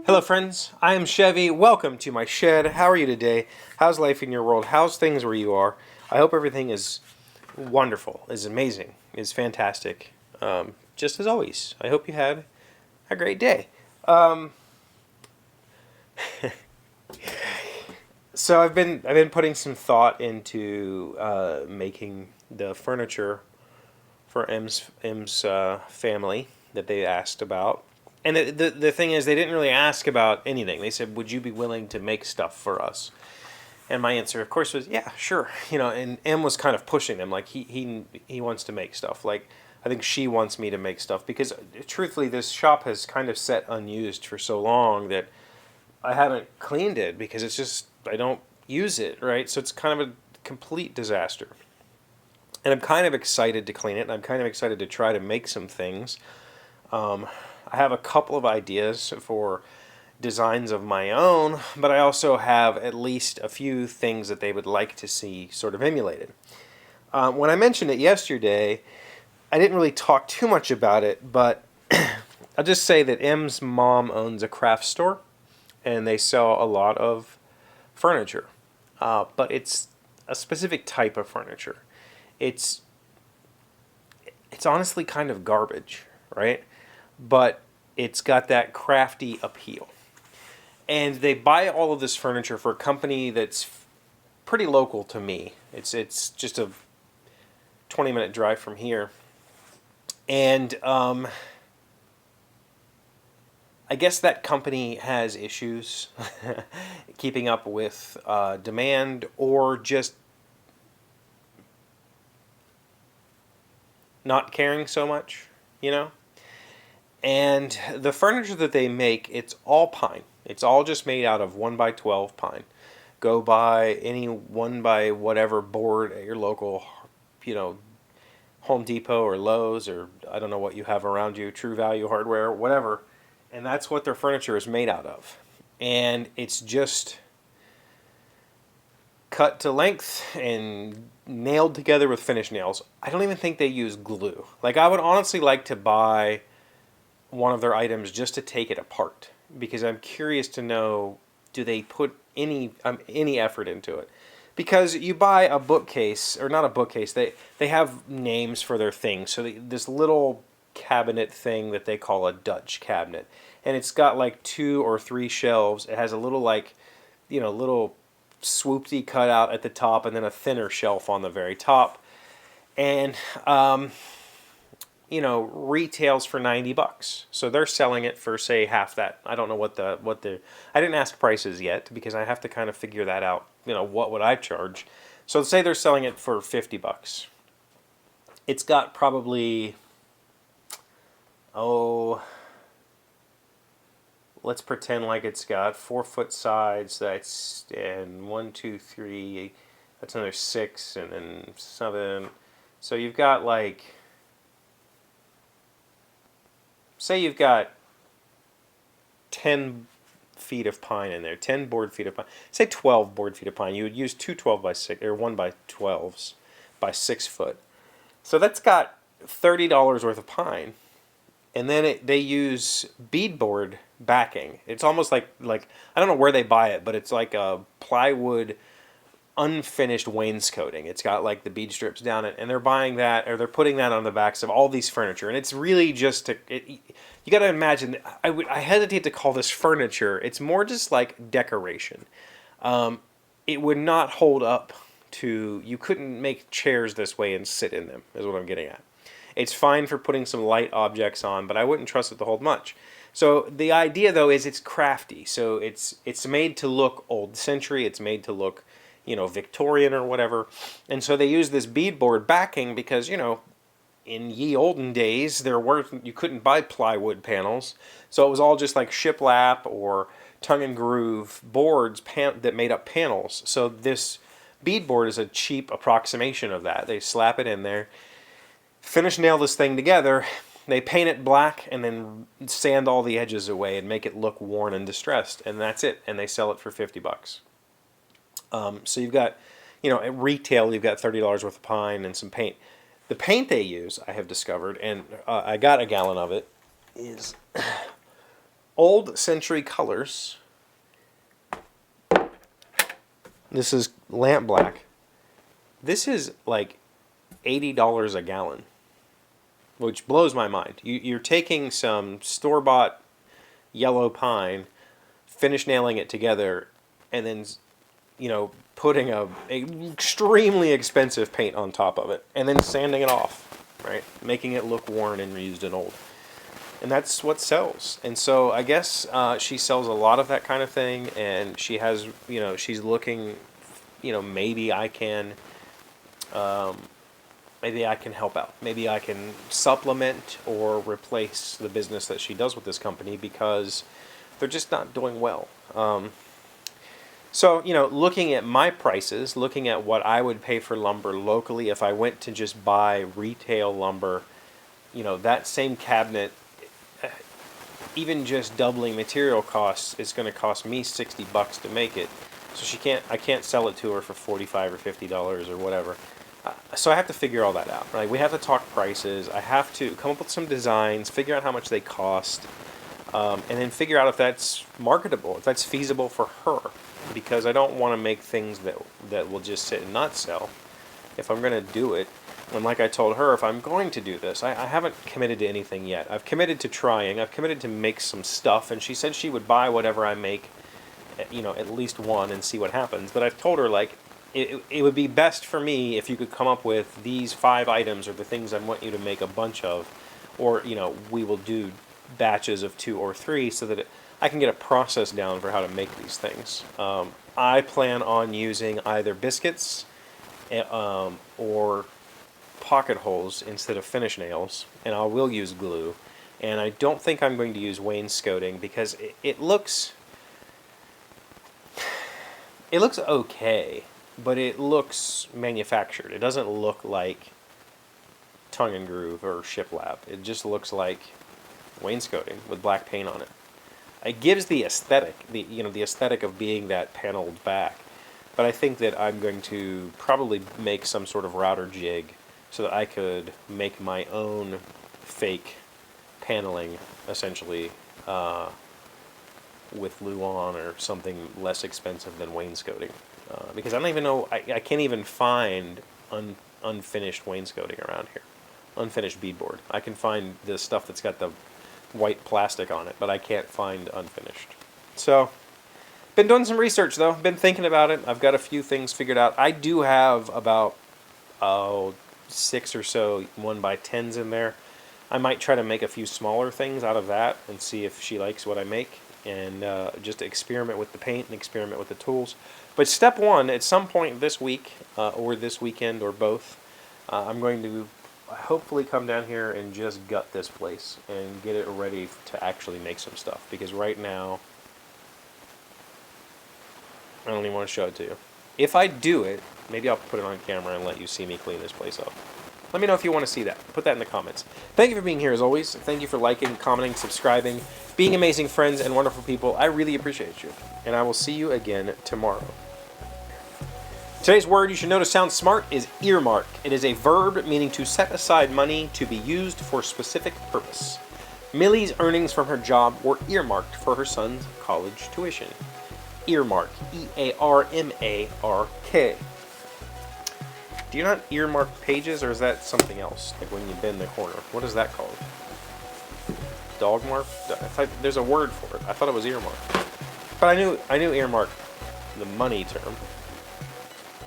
Hello friends, I am Chevy. Welcome to my shed. How are you today? How's life in your world? How's things where you are? I hope everything is wonderful, is amazing, is fantastic. Just as always, I hope you had a great day. So I've been putting some thought into making the furniture for M's family that they asked about. And the thing is, they didn't really ask about anything. They said, "Would you be willing to make stuff for us?" And my answer, of course, was, "Yeah, sure." And M was kind of pushing them, like he wants to make stuff. Like I think she wants me to make stuff because, truthfully, this shop has kind of sat unused for so long that I haven't cleaned it because it's just I don't use it, right? So it's kind of a complete disaster. And I'm kind of excited to clean it, and I'm kind of excited to try to make some things. I have a couple of ideas for designs of my own, but I also have at least a few things that they would like to see sort of emulated. When I mentioned it yesterday, I didn't really talk too much about it, but I'll just say that M's mom owns a craft store, and they sell a lot of furniture, but it's a specific type of furniture. It's it's honestly kind of garbage, right? But it's got that crafty appeal. And they buy all of this furniture for a company that's pretty local to me. It's just a 20-minute drive from here. And I guess that company has issues keeping up with demand, or just not caring so much, you know? And the furniture that they make, it's all pine. It's all just made out of 1x12 pine. Go buy any 1x whatever board at your local, Home Depot or Lowe's, or I don't know what you have around you, True Value Hardware, whatever. And that's what their furniture is made out of. And it's just cut to length and nailed together with finish nails. I don't even think they use glue. Like, I would honestly like to buy one of their items just to take it apart, because I'm curious to know, do they put any effort into it? Because you buy a bookcase, or not a bookcase, they have names for their things. So this little cabinet thing that they call a Dutch cabinet, and it's got like 2 or 3 shelves. It has a little, like, little swoopsy cutout at the top, and then a thinner shelf on the very top. And retails for $90. So they're selling it for, say, half that. I don't know what the I didn't ask prices yet, because I have to kind of figure that out. What would I charge? So say they're selling it for $50. It's got probably, let's pretend like it's got 4-foot sides. And 1, 2, 3. That's another 6, and then 7. So you've got, like, say you've got 10 feet of pine in there, 10 board feet of pine. Say 12 board feet of pine. You would use 2 12x6 or 1x12s by 6 foot. So that's got $30 worth of pine. And then they use bead board backing. It's almost like I don't know where they buy it, but it's like a plywood unfinished wainscoting. It's got like the bead strips down it, and they're buying that, or they're putting that on the backs of all these furniture. And it's really just you got to imagine. I hesitate to call this furniture. It's more just like decoration. It would not hold up to. You couldn't make chairs this way and sit in them, is what I'm getting at. It's fine for putting some light objects on, but I wouldn't trust it to hold much. So the idea, though, is it's crafty. So it's made to look old century. It's made to look, Victorian or whatever. And so they use this beadboard backing because, in ye olden days, you couldn't buy plywood panels. So it was all just like shiplap or tongue and groove boards that made up panels. So this beadboard is a cheap approximation of that. They slap it in there, finish nail this thing together. They paint it black and then sand all the edges away and make it look worn and distressed. And that's it. And they sell it for $50. So you've got, at retail, you've got $30 worth of pine and some paint. The paint they use, I have discovered, and I got a gallon of it, is Old Century Colors. This is lamp black. This is like $80 a gallon, which blows my mind. You're taking some store-bought yellow pine, finish nailing it together, and then, you know, putting a extremely expensive paint on top of it, and then sanding it off, right? Making it look worn and used and old. And that's what sells. And so I guess she sells a lot of that kind of thing, and she has, you know, she's looking, you know, maybe I can help out. Maybe I can supplement or replace the business that she does with this company, because they're just not doing well. So, you know, looking at my prices, looking at what I would pay for lumber locally if I went to just buy retail lumber, you know, that same cabinet, even just doubling material costs, is going to cost me $60 to make it. So I can't sell it to her for $45 or $50 or whatever. So I have to figure all that out, right? We have to talk prices. I have to come up with some designs, figure out how much they cost, and then figure out if that's marketable, if that's feasible for her. Because I don't want to make things that will just sit and not sell. If I'm going to do it, and like I told her, if I'm going to do this, I haven't committed to anything yet. I've committed to trying. I've committed to make some stuff, and she said she would buy whatever I make, you know, at least one, and see what happens. But I've told her, like, it would be best for me if you could come up with these 5 items, or the things I want you to make a bunch of, or, you know, we will do batches of 2 or 3 so that I can get a process down for how to make these things. I plan on using either biscuits or pocket holes instead of finish nails, and I will use glue. And I don't think I'm going to use wainscoting, because it looks okay, but it looks manufactured. It doesn't look like tongue and groove or shiplap. It just looks like wainscoting with black paint on it. It gives the aesthetic, the aesthetic of being that paneled back. But I think that I'm going to probably make some sort of router jig so that I could make my own fake paneling, essentially, with Luan or something less expensive than wainscoting. Because I don't even know, I can't even find unfinished wainscoting around here. Unfinished beadboard. I can find the stuff that's got the white plastic on it, but I can't find unfinished. So, been doing some research though, been thinking about it. I've got a few things figured out. I do have about 6 or so 1x10s in there. I might try to make a few smaller things out of that and see if she likes what I make, and just experiment with the paint and experiment with the tools. But step 1, at some point this week or this weekend or both, I'm going to hopefully come down here and just gut this place and get it ready to actually make some stuff, because right now I don't even want to show it to you. If I do it, maybe I'll put it on camera and let you see me clean this place up. Let me know if you want to see that. Put that in the comments. Thank you for being here as always. Thank you for liking, commenting, subscribing, being amazing friends and wonderful people. I really appreciate you, and I will see you again tomorrow. Today's word you should know to sound smart is earmark. It is a verb meaning to set aside money to be used for a specific purpose. Millie's earnings from her job were earmarked for her son's college tuition. Earmark. E-A-R-M-A-R-K. Do you not earmark pages, or is that something else? Like when you bend the corner. What is that called? Dog mark? There's a word for it. I thought it was earmark. But I knew earmark, the money term.